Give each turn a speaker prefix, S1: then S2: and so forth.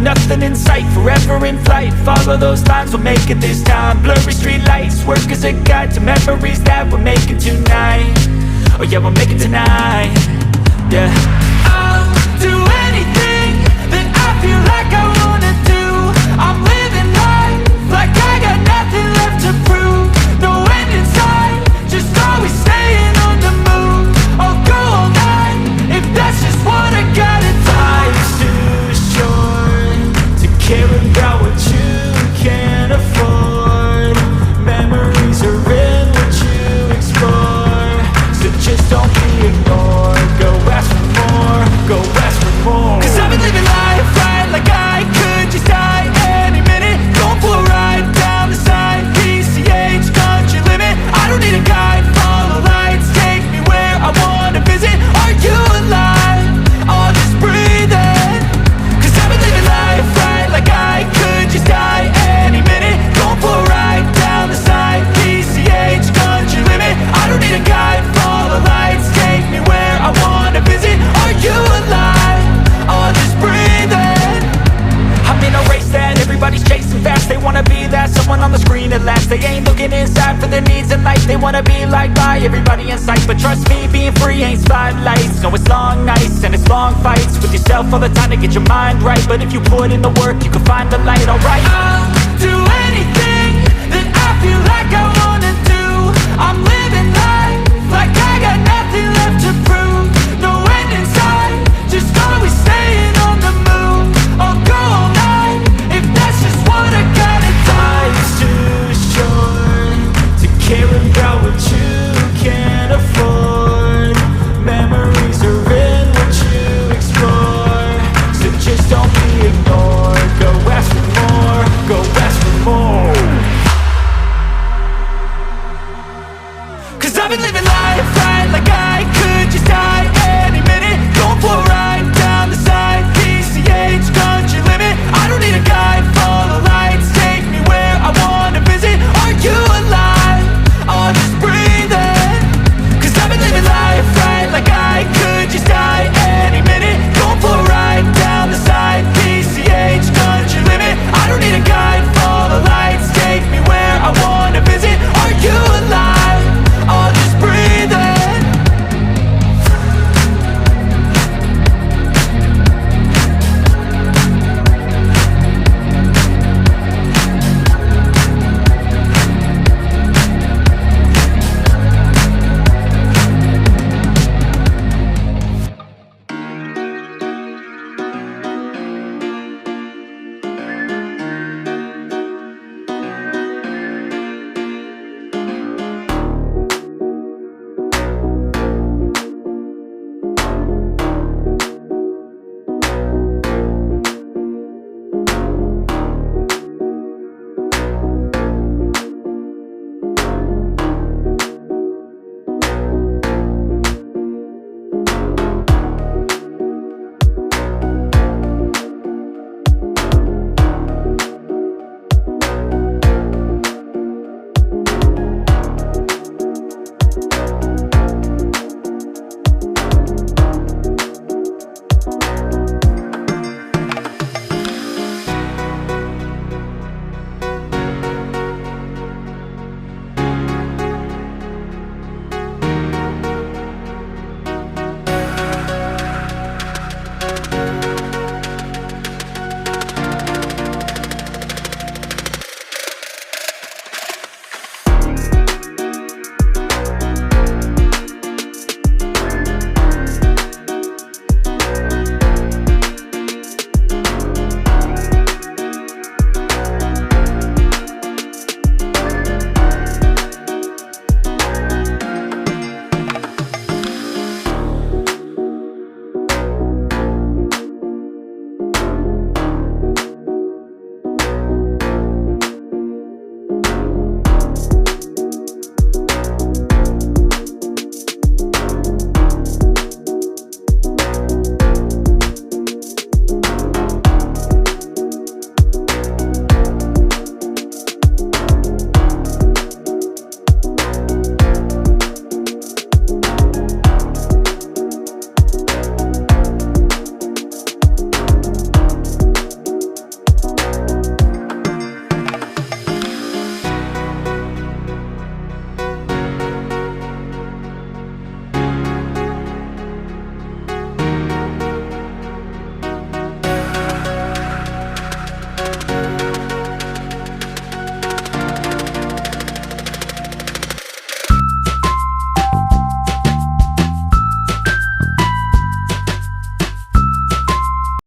S1: nothing in sight, forever in flight. Follow those lines, we'll make it this time. Blurry street lights, work as a guide to memories that we're making tonight. Oh yeah, we'll make it tonight. Yeah, I'll do anything that I feel like I wanna do. I'm living life like I got nothing left to prove. No end in sight, just always staying on the move. I'll go all night if that's just what I gotta do. Life's too short to care about what you can't afford. Memories are in what you explore, so just don't be ignored. Go ask for more, go ask for more. 'Cause I've been living life right like I could just die any minute. Going for a ride down the side, PCH, country limit. I don't need a guide, follow lights, take me where I wanna visit. Are you alive? Or just breathing? 'Cause I've been living life right like I could just die any minute. Going for a ride down the side, PCH, country limit. I don't need a guide, follow lights, take me where I wanna visit. Are you alive? Or just breathing? I'm in a race that everybody's chasing fast. They wanna be that someone on the screen at last. They ain't looking inside for their needs in life. They wanna be liked by everybody in sight. But trust me, being free ain't spotlights. No, it's long nights and it's long fights with yourself all the time to get your mind right. But if you put in the work, you can find the light, alright? I'll do anything that I feel like I